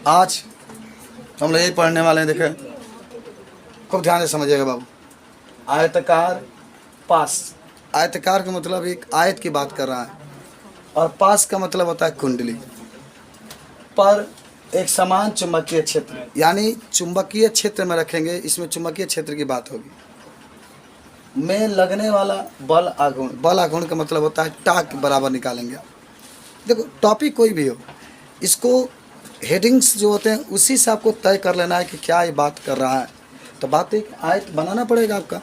आज हम लोग यही पढ़ने वाले हैं। देखें, खूब ध्यान से समझिएगा बाबू। आयताकार पास, आयताकार का मतलब एक आयत की बात कर रहा है, और पास का मतलब होता है कुंडली पर एक समान चुंबकीय क्षेत्र, यानी चुंबकीय क्षेत्र में रखेंगे। इसमें चुंबकीय क्षेत्र की बात होगी, में लगने वाला बल आघूर्ण। बल आघूर्ण का मतलब होता है टाक बराबर निकालेंगे आप। देखो टॉपिक कोई भी हो, इसको हेडिंग्स जो होते हैं उसी से आपको तय कर लेना है कि क्या ये बात कर रहा है। तो बात एक आयत बनाना पड़ेगा आपका,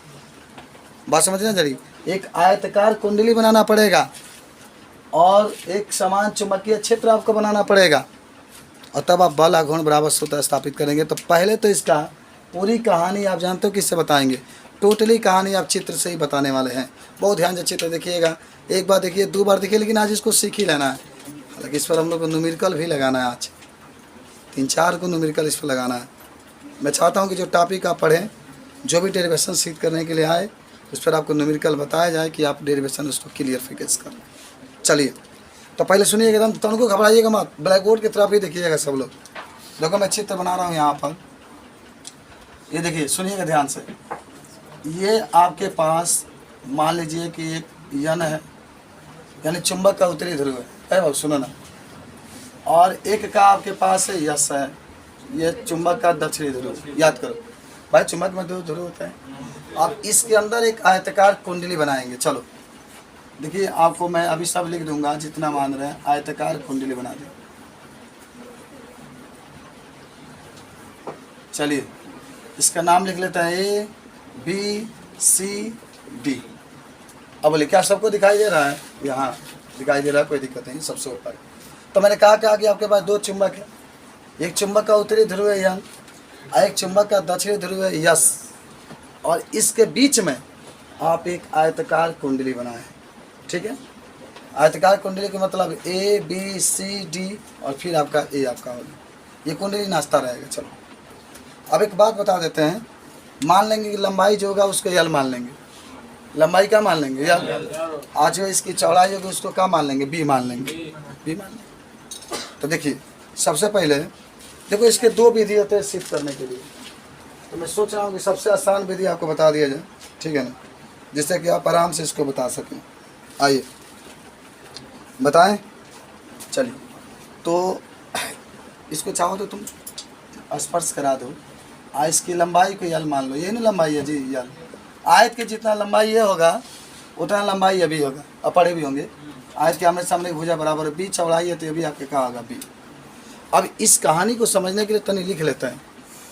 बात समझना जरी। एक आयतकार कुंडली बनाना पड़ेगा और एक समान चुंबकीय क्षेत्र आपको बनाना पड़ेगा, और तब आप बल आघूर्ण बराबर सूत्र स्थापित करेंगे। तो पहले तो इसका पूरी कहानी आप जानते हो किससे बताएंगे। टोटली कहानी आप चित्र से ही बताने वाले हैं। बहुत ध्यान से चित्र देखिएगा, एक बार देखिए, दो बार देखिए, लेकिन आज इसको सीख ही लेना है। हालांकि इस पर हम लोग को न्यूमेरिकल भी लगाना है, आज 3-4 को न्यूमेरिकल इस पर लगाना है। मैं चाहता हूँ कि जो टॉपिक आप पढ़ें, जो भी डेरिवेशन सीख करने के लिए आए, उस पर आपको न्यूमेरिकल बताया जाए कि आप डेरिवेशन उसको क्लियर फिक्स करें। चलिए, तो पहले सुनिएगा, एकदम तनको घबराइएगा मत, ब्लैक बोर्ड की तरफ ही देखिएगा सब लोग। देखो मैं चित्र बना रहा हूँ यहाँ पर, ये देखिए, सुनिएगा ध्यान से। ये आपके पास मान लीजिए कि एक यन है, यानी चुंबक का उत्तरी ध्रुव है बाबू, सुनो ना। और एक का आपके पास है यस है, ये चुंबक का दक्षिणी ध्रुव। याद करो भाई, चुंबक में 2 ध्रुव होता है। आप इसके अंदर एक आयताकार कुंडली बनाएंगे। चलो देखिए, आपको मैं अभी सब लिख दूंगा जितना मान रहे हैं। आयताकार कुंडली बना दें। चलिए इसका नाम लिख लेते हैं ABCD। अब बोले क्या सबको दिखाई दे रहा है? यहाँ दिखाई दे रहा है, कोई दिक्कत नहीं, सबसे ऊपर। तो मैंने कहा कि आपके पास 2 चुंबक है, एक चुंबक का उत्तरी ध्रुव है यन, और एक चुंबक का दक्षिणी ध्रुव है यस, और इसके बीच में आप एक आयताकार कुंडली बनाए। ठीक है, आयताकार कुंडली का मतलब ABCD और फिर आपका A आपका होगा, ये कुंडली नाचता रहेगा। चलो अब एक बात बता देते हैं, मान लेंगे कि लंबाई जो होगा उसको यल मान लेंगे। लंबाई क्या मान लेंगे? यल। आज जो इसकी चौड़ाई होगी उसको क्या मान लेंगे? B मान लेंगे, B मान लेंगे। तो देखिए, सबसे पहले देखो, इसके 2 विधि होते हैं सिद्ध करने के लिए। तो मैं सोच रहा हूँ कि सबसे आसान विधि आपको बता दिया जाए, ठीक है ना, जिससे कि आप आराम से इसको बता सकें। आइए बताएं। चलिए, तो इसको चाहो तो तुम स्पर्श करा दो। इसकी लंबाई को यल मान लो, यही ना लंबाई है जी, यल। आयत की जितना लंबाई ये होगा उतना लंबाई ये भी होगा, अपड़े भी होंगे। आयत के आमने सामने भुजा बराबर, B चौड़ाई है तो ये भी आपके क्या होगा? B। अब इस कहानी को समझने के लिए तनी लिख लेते हैं।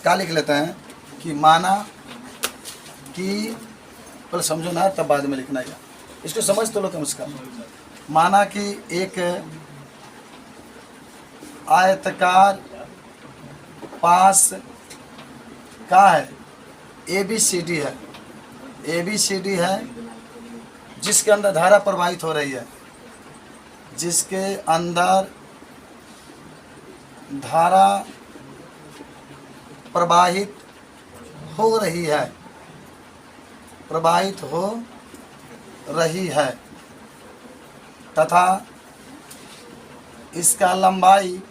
क्या लिख लेते हैं कि माना कि, पहले समझो ना तब बाद में लिखना है, इसको समझ तो लो कम से कम। माना कि एक आयताकार पास का है, ABCD है, ABCD है, जिसके अंदर धारा प्रवाहित हो रही है, जिसके अंदर धारा प्रवाहित हो रही है, प्रवाहित हो रही है, तथा इसका लंबाई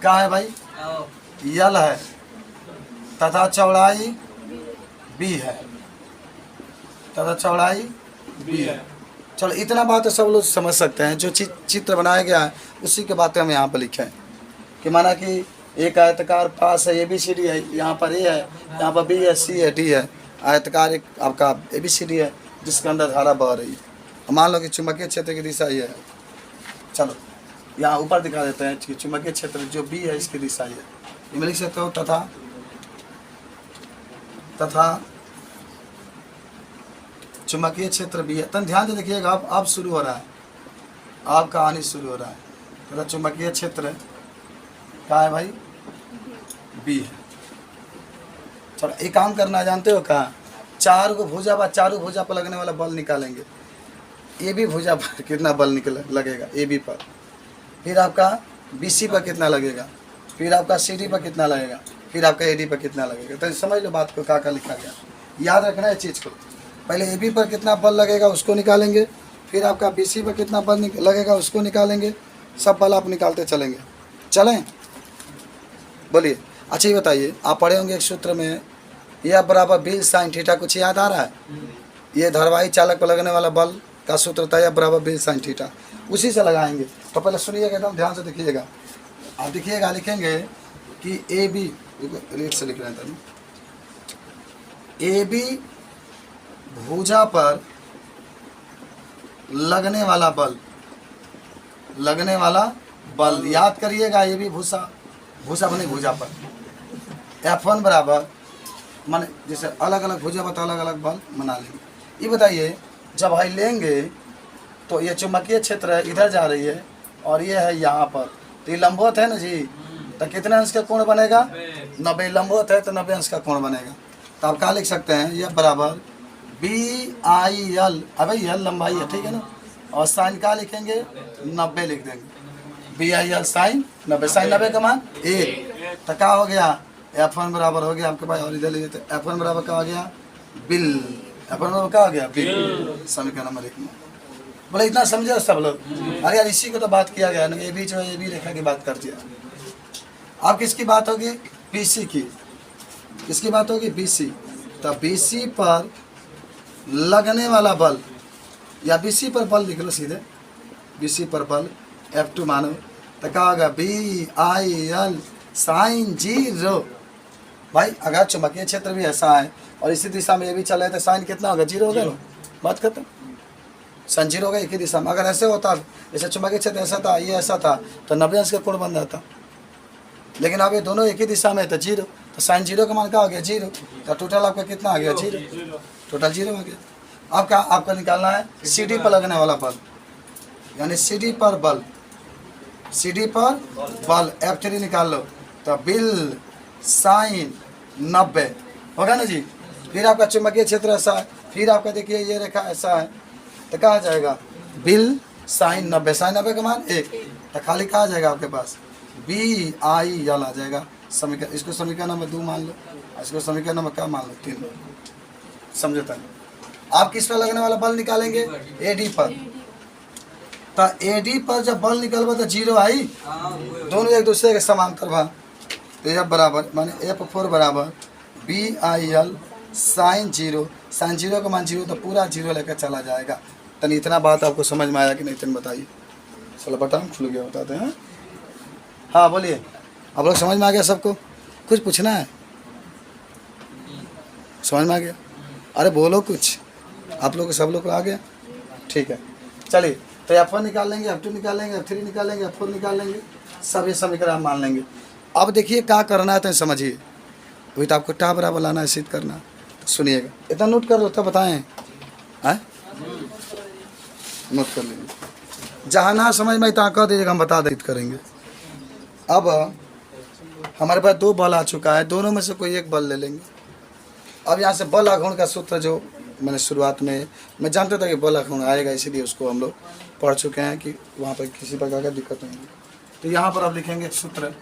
क्या है भाई? यल है, तथा चौड़ाई B है, तथा चौड़ाई B है। चलो इतना बात तो सब लोग समझ सकते हैं। जो चित्र बनाया गया है उसी के बातें हम यहाँ पर लिखे हैं कि माना कि एक आयताकार पास है, ABCD है, यहाँ पर A है, यहाँ पर B है, C है, D है। आयताकार एक आपका ABCD है जिसके अंदर धारा बह रही है। मान लो कि चुंबकीय क्षेत्र की दिशा ये है। चलो यहाँ ऊपर दिखा देते हैं कि चुंबकीय क्षेत्र जो B है इसकी दिशा ये है। लिख सकते हो तथा चुंबकीय क्षेत्र B है। तन ध्यान से देखिएगा, अब शुरू हो रहा है, अब कहानी शुरू हो रहा है। तथा चुंबकीय क्षेत्र क्या है भाई? B है। चलो एक काम करना जानते हो क्या? 4 को भुजा पर, चारों भुजा पर लगने वाला बल निकालेंगे। AB भुजा पर कितना बल लगेगा AB पर, फिर आपका BC पर कितना लगेगा, फिर आपका CD पर कितना लगेगा, फिर आपका AD पर कितना लगेगा। तो समझ लो बात को, क्या लिखा गया। याद रखना है चीज़ को। पहले ए बी पर कितना बल लगेगा उसको निकालेंगे, फिर आपका बी सी पर कितना बल लगेगा उसको निकालेंगे, सब बल आप निकालते चलेंगे। चलें, बोलिए। अच्छा ये बताइए, आप पढ़े होंगे एक सूत्र में यह बराबर बी साइन थीटा, कुछ याद आ रहा है? ये धारावाही चालक पर लगने वाला बल का सूत्र था, यह बराबर बी साइन थीटा, उसी से लगाएंगे। तो पहले सुनिएगा, एकदम ध्यान से देखिएगा। आप देखिएगा, लिखेंगे कि ए बी, रेट से लिख रहे हैं, ए बी भुजा पर लगने वाला बल, लगने वाला बल याद करिएगा। ए बी भूसा, भूसा बने भुजा पर, F1 बराबर माने जैसे अलग अलग भुजा पर अलग अलग बल बना लेंगे। ये बताइए, जब भाई लेंगे तो ये चुंबकीय क्षेत्र है, इधर जा रही है और ये है यहाँ पर, तो ये लंबवत है ना जी, तो कितने अंश का कोण बनेगा? 90। लंबवत है तो 90 अंश का कोण बनेगा। तो आप क्या लिख सकते हैं, यह बराबर बी आई एल, अब एल लंबाई है, ठीक है ना, और साइन का लिखेंगे 90 लिख देंगे, B I L sine 90, sine 90 का मान 1। तो क्या हो गया, F1 बराबर हो गया आपके पास, और इधर लीजिए, तो F1 बराबर क्या हो गया, बिल। F1 बराबर क्या हो गया, बिल। समीकरण नंबर 1 में। बोले इतना समझे सब लोग? अरे यार इसी को तो बात किया गया ना, ये भी जो है ये भी रेखा की बात कर दिया। अब किसकी बात होगी, BC की। किसकी बात होगी, BC। तो BC पर लगने वाला बल, या BC पर बल लिख लो सीधे, BC पर बल F2 मानो, तो क्या होगा, बी आई एल साइन 0। भाई अगर चुंबकीय क्षेत्र भी ऐसा है और इसी दिशा में ये भी चल रहा है तो साइन कितना होगा, 0 होगा ना, बात करते हैं, साइन 0 होगा एक ही दिशा में। अगर ऐसे होता, जैसे चुंबकीय क्षेत्र ऐसा था, ये ऐसा था, तो 90 अंश का कोण बन जाता, लेकिन अब ये दोनों एक ही दिशा में है तो 0, तो साइन 0 का मान क्या हो गया, 0। तो टोटल आपका कितना आ गया, 0, टोटल 0 आ गया। अब क्या आपका निकालना है, CD पर लगने वाला बल, यानी CD पर बल, CD पर बल F3 निकाल लो, तो बिल साइन 90 होगा ना जी। फिर आपका चुंबकीय क्षेत्र ऐसा है, फिर आपका देखिए ये रेखा ऐसा है, तो कहा जाएगा बिल साइन 90, साइन 90 का मान 1, तो खाली कहा जाएगा आपके पास बी आई एल आ जाएगा समीकरण। इसको समीकरण नंबर 2 मान लो, इसको समीकरण नंबर क्या मान लो, 3। समझता है? आप किस पर लगने वाला बल निकालेंगे, AD पर। तो AD पर जब बल निकलवा तो 0 आई, दोनों एक दूसरे के समांतर भाग, तो F बराबर माने F4 बराबर B I L sine 0, sine 0 का मान 0, तो पूरा 0 लेकर चला जाएगा। तनी इतना बात आपको समझ में आया कि नहीं, तन बताइए। चलो बटन खुल गया, बताते हैं। हाँ बोलिए, आप लोग समझ में आ गया सबको? कुछ पूछना है? समझ में आ गया? अरे बोलो कुछ, आप लोग सब लोग को आ गया? ठीक है, चलिए। तो F1 निकाल लेंगे, F2 निकाल लेंगे, F3 निकाल लेंगे, F4 निकाल लेंगे, सब ये समीकरण आप मान लेंगे। अब देखिए क्या करना है तो समझिए, वही तो आपको टा बराबर लाना है, सिद्ध करना। तो सुनिएगा, इतना नोट कर लो तो बताएं, हैं? नोट कर लीजिए, जहाँ ना समझ में इतना कह दीजिएगा, हम बता दें करेंगे। अब हमारे पास 2 बल आ चुका है, दोनों में से कोई एक बल ले लेंगे। अब यहाँ से बल आघूर्ण का सूत्र जो मैंने शुरुआत में, मैं जानता था कि बल आघूर्ण आएगा, इसीलिए उसको हम लोग पढ़ चुके हैं कि वहाँ पर किसी प्रकार का दिक्कत नहीं है। तो यहाँ पर अब लिखेंगे सूत्र,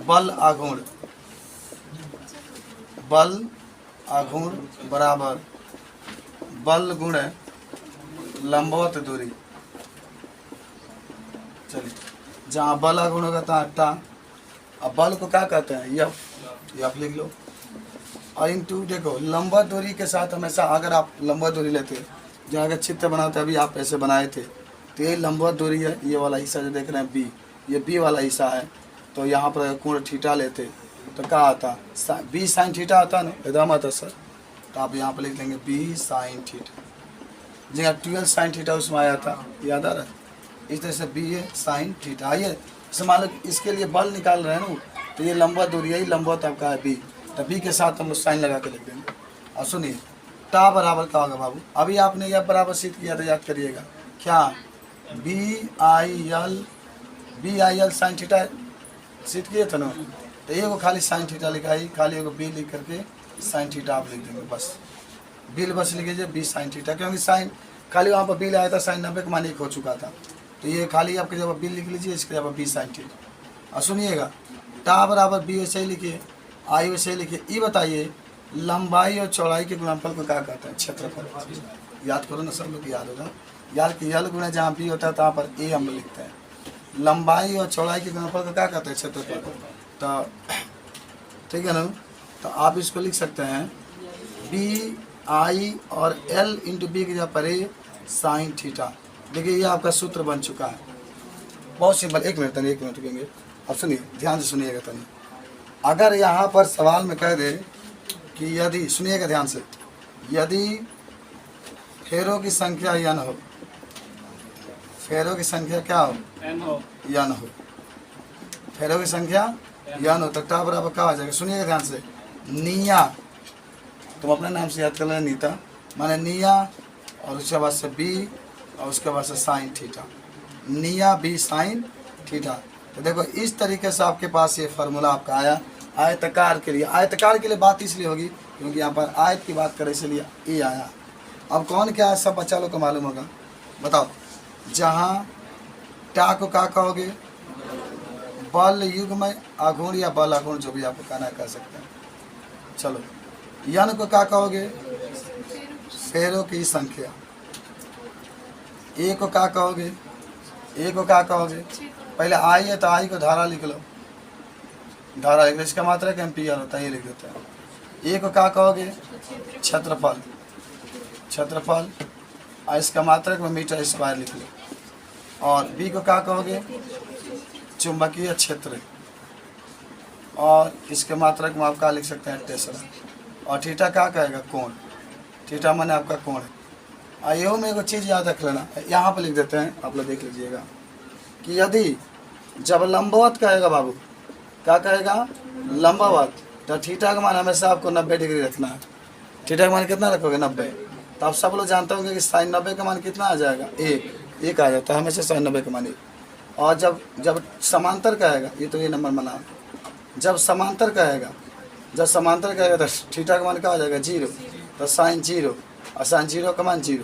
बल आघूर्ण, बल आघूर्ण बराबर बल गुणे लंबवत दूरी। चलिए, जहाँ बल आघूर्ण होगा तहाँ टा, अब बल को क्या कहते हैं, यफ लिख लो, और इंटू देखो लंबवत दूरी के साथ हमेशा, अगर आप लंबवत दूरी लेते, जो अगर चित्र बनाते अभी आप ऐसे बनाए थे, तो ये लंबवत दूरी है, ये वाला हिस्सा जो देख रहे हैं बी, ये बी वाला हिस्सा है। तो यहाँ पर कोण थीटा लेते तो क्या आता, बी साइन थीटा आता ना, एकदम आता सर। तो आप यहाँ पर लिख देंगे बी साइन थीटा, जगह 12 साइन थीटा उसमें आया था, याद आ रहा है? इस तरह से बी है साइन थीटा। आइए जैसे मान लो इसके लिए बल निकाल रहे हैं ना, तो ये लंबवत दूरी है, यही लंबवत आपका है बी, तो बी के साथ हम लोग साइन लगा के लिख देंगे। और सुनिए, टा बराबर क्या होगा बाबू, अभी आपने यह बराबर सिद्ध किया था, याद करिएगा क्या, B I L sine theta सिद्ध किए थे ना, तो ये को खाली साइन थीटा लिखाई, खाली एगो बी लिख करके साइन थीटा आप लिख देंगे, बस बिल बस लिख लीजिए बी साइन थीटा, क्योंकि साइन खाली वहाँ पर बिल आया था, साइन 90 का मान 1 हो चुका था, तो ये खाली आपके जब बिल लिख लीजिए, इसके जब बी साइन थीटा। और सुनिएगा, टा बराबर बी वैसे ही लिखिए, आई वैसे ही लिखिए। ये बताइए लंबाई और चौड़ाई के गुणनफल को क्या कहते हैं? क्षेत्रफल। याद करो ना, सब लोग याद होगा। याद कि यल गुणा जहाँ बी होता है तो यहाँ पर ए हम लिखते हैं। लंबाई और चौड़ाई के गुणनफल को क्या कहते हैं? क्षेत्रफल। तो ठीक है ना, तो आप इसको लिख सकते हैं बी आई और एल इंटू बी की जगह पर ए साइन थीटा। देखिए ये आपका सूत्र बन चुका है, बहुत सिंपल। एक मिनट रुकेंगे, अब सुनिए, ध्यान से सुनिएगा तनी। अगर यहाँ पर सवाल में कह दे कि यदि, सुनिएगा ध्यान से, यदि फेरों की संख्या n हो, फेरों की संख्या क्या हो? n हो। फेरों की संख्या n हो तो टा बराबर क्या हो जाएगा? सुनिएगा ध्यान से, निया, तुम अपने नाम से याद कर लेना, नीता माने निया, और उसके बाद से बी, और उसके बाद से साइन थीटा। निया बी साइन थीटा। तो देखो इस तरीके से आपके पास ये फार्मूला आपका आया आयतकार के लिए। आयतकार के लिए बात इसलिए होगी क्योंकि यहाँ पर आयत की बात करें, इसलिए ये आया। अब कौन क्या है सब बच्चा लोग को मालूम होगा, बताओ। जहाँ टा को क्या कहोगे? बल युग्म आघूर्ण या बल आघूर्ण, जो भी आपको कहना कह सकते हैं। चलो, यन को क्या कहोगे? फेरों की संख्या। ए को क्या कहोगे? ए को क्या कहोगे? पहले आई है तो आई को धारा लिख लो, धारा लिख लो, इसका मात्रक एम्पियर होता है, ये लिख देते हैं। ए को क्या कहोगे? क्षेत्रफल। क्षेत्रफल, और इसका मात्रक में मीटर स्क्वायर लिख लो। और बी को क्या कहोगे? चुंबकीय क्षेत्र, और इसके मात्रक में आप क्या लिख सकते हैं? टेस्ला। और थीटा क्या कहेगा? कोण। थीटा माने आपका कोण है। आइयो में एक चीज़ याद रख लेना, यहाँ पर लिख देते हैं, आप लोग देख लीजिएगा कि यदि जब लंबवत कहेगा बाबू, क्या कहेगा? लंबवत, तो थीटा का मान हमेशा आपको 90 डिग्री रखना है। थीटा का मान कितना रखोगे? 90। तो आप सब लोग जानते होंगे कि साइन 90 का मान कितना आ जाएगा? एक आ जाता है हमेशा साइन 90 का मान एक। और जब समांतर कहेगा, ये तो ये नंबर बना, जब समांतर कहेगा तो थीटा का मान क्या आ जाएगा? 0। तो साइन 0, और साइन 0 का मान 0।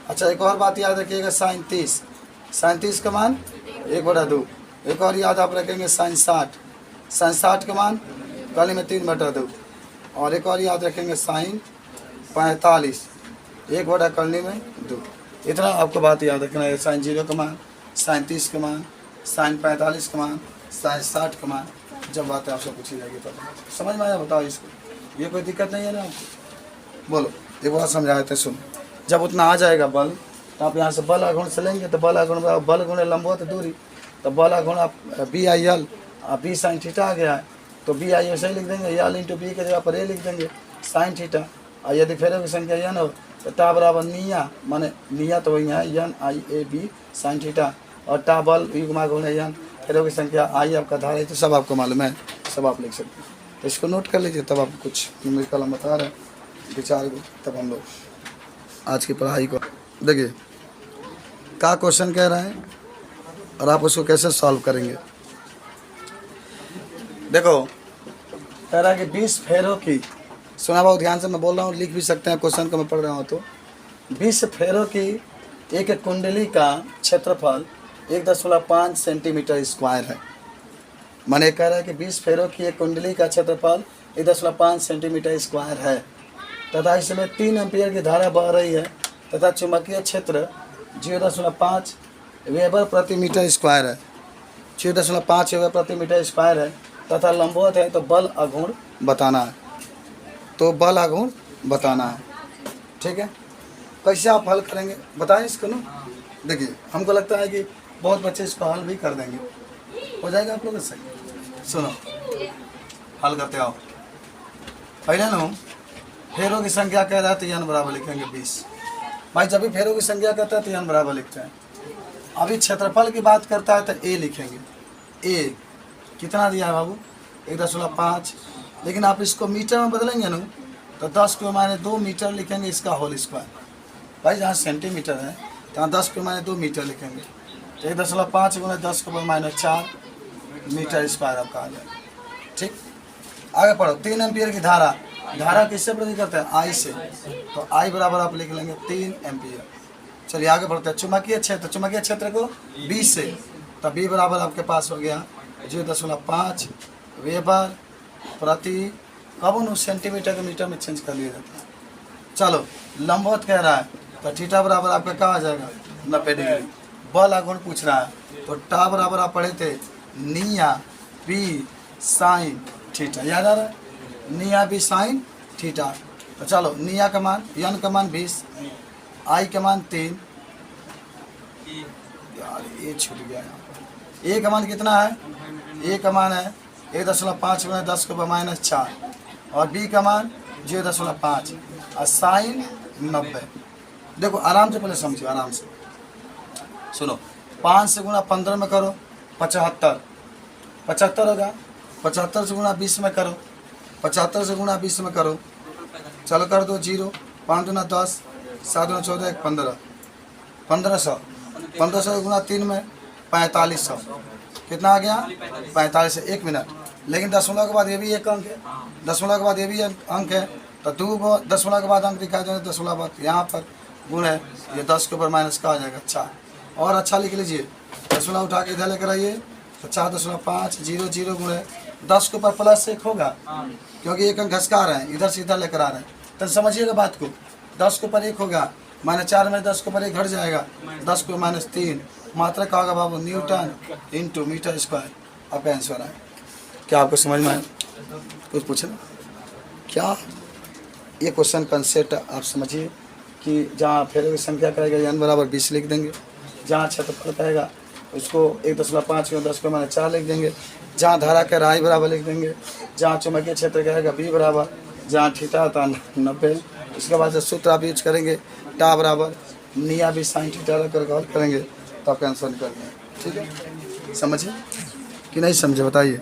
अच्छा, एक और बात याद रखिएगा, साइन 30 का मान 1/2। एक और याद आप रखेंगे, साइन 60 का मान कली में 3/2। और एक और याद रखेंगे, साइन 45 1/2 में 2। इतना आपको बात याद रखना है। साइन 0 का मान, साइन 30 का मान, साइन 45 का मान, साइन 60 का मान। जब बातें आपसे पूछी जाएगी तब समझ में आया? बताओ इसको, ये कोई दिक्कत नहीं है ना आपको? बोलो, ये बात समझाए थे, सुन। जब उतना आ जाएगा बल, तो आप यहाँ से बल आघूर्ण से लेंगे, तो बल गुणे लंबवत दूरी, तो बल आघूर्ण आप B I L, B sine theta आ गया है, तो बी आई ऐसे ही लिख देंगे, एल इंटू बी के जगह पर ए लिख देंगे साइन थीटा। और यदि फेरों की संख्या n हो तो टा बराबर निया, माने निया तो वही है n I A B sine theta, और टा बल युग्म आघूर्ण है n, फेरों की संख्या आई आपका धारा है। तो सब आपको मालूम है, सब आप लिख सकते हैं। तो इसको नोट कर लीजिए, तब आपको कुछ न्यूमेरिकल हम बता रहे हैं विचार को, तब हम लोग आज की पढ़ाई को देखिए क्या क्वेश्चन कह रहा है और आप उसको कैसे सॉल्व करेंगे। देखो, कह रहा है कि 20 फेरों की, सुना बहुत ध्यान से मैं बोल रहा हूँ, लिख भी सकते हैं क्वेश्चन को, मैं पढ़ रहा हूँ। तो 20 फेरों की एक कुंडली का क्षेत्रफल 1.5 सेंटीमीटर स्क्वायर है। माने कह रहा है कि 20 फेरों की एक कुंडली का क्षेत्रफल 1.5 सेंटीमीटर स्क्वायर है तथा इसमें 3 एम्पियर की धारा बह रही है तथा चुंबकीय क्षेत्र 0.5 वेबर प्रति मीटर स्क्वायर है, 0.5 वेबर प्रति मीटर स्क्वायर है तथा लंबवत है। तो बल आघूर्ण बताना है, तो बल आघूर्ण बताना है। ठीक है, कैसे आप हल करेंगे बताएं इसको ना। देखिए, हमको लगता है कि बहुत बच्चे इसको हल भी कर देंगे, हो जाएगा आप लोगों से। सुनो, हल करते आओ। पहले ना फेरों की संख्या कह रहा है तो n बराबर लिखेंगे 20। भाई जब भी फेरों की संख्या कहता है तो n बराबर लिखते हैं। अभी क्षेत्रफल की बात करता है तो a लिखेंगे। a कितना दिया है बाबू? 1.5। लेकिन आप इसको मीटर में बदलेंगे ना तो 10 के माने 2 मीटर लिखेंगे, इसका होल स्क्वायर। भाई जहाँ सेंटीमीटर है तहाँ 10 के माने 2 मीटर लिखेंगे, तो 1.5 गुना 10 के माइनस 4 मीटर स्क्वायर आपका आ जाएगा। ठीक, आगे पढ़ो। 3 एम्पियर की धारा, धारा किससे प्रति करते हैं? आई से, तो आई बराबर आप लिख लेंगे 3 एम्पियर। चलिए आगे बढ़ते हैं। चुंबकीय क्षेत्र, चुंबकीय क्षेत्र को बी से, तो बी बराबर आपके पास हो गया 0.5 वेबर प्रति कब उन सेंटीमीटर के मीटर में चेंज कर लिया जाता है। चलो लंबवत कह रहा है तो थीटा बराबर आपका क्या आ जाएगा 90 डिग्री। बल आघूर्ण पूछ रहा है तो टा बराबर आप पढ़े थे निया बी साइन थीटा, याद आ रहा है, निया बी साइन थीटा। तो चलो निया का मान यन का मान 20, आई का मान 3, यार ये छूट गया यहाँ पर। ए का मान कितना है, ए का मान है 1.5 गुना 10 के पावर -4 और बी का मान 0.5 और साइन 90। देखो आराम से पहले समझो, आराम से सुनो। 5 से गुना 15 में करो 75 होगा। 75 से गुना 20 में करो, 75 से गुना 20 में करो, चलो कर दो 0, 5 दूना 10, 7 दूना 14, 1 15, 1500। 1500 गुना 3 में 4500, कितना आ गया 45 से 1 मिनट। लेकिन दशमलव के बाद ये भी एक अंक है, दशमलव के बाद ये भी अंक है, तो 2 दशमलव के बाद अंक दिखाई देंगे, दशमलव के बाद यहाँ पर गुण है, ये 10 के ऊपर माइनस का आ जाएगा 4। और अच्छा लिख लीजिए, दशमलव उठा के इधर लेकर आइए तो 4.5 0 0 गुण है 10 के ऊपर +1 होगा, क्योंकि एक अंक घसका रहे हैं, इधर से इधर लेकर आ रहे हैं। तो समझिएगा बात को, 10 के ऊपर 1 होगा, -4 में 10 के ऊपर 1 घट जाएगा, 10 को -3, मात्रा का होगा बाबू न्यूटन इंटू मीटर स्क्वायर। आपका आंसर है। क्या आपको समझ में आया? कुछ पूछे ना क्या? ये क्वेश्चन कंसेप्ट आप समझिए कि जहाँ फेरे की संख्या कहेगा n बराबर 20 लिख देंगे, जहाँ क्षेत्रफल कहेगा उसको 1.5 में 10 को -4 लिख देंगे, जहाँ धारा का राय बराबर लिख देंगे, जहाँ चुंबकीय क्षेत्र कहेगा b बराबर, जहाँ थीटा होता 90। उसके बाद जब सूत्र आप यूज करेंगे टा बराबर निया बी साइन थीटा रखकर कॉल करेंगे तो आपका आंसर निकल जाएगा। ठीक है, समझे कि नहीं समझे बताइए।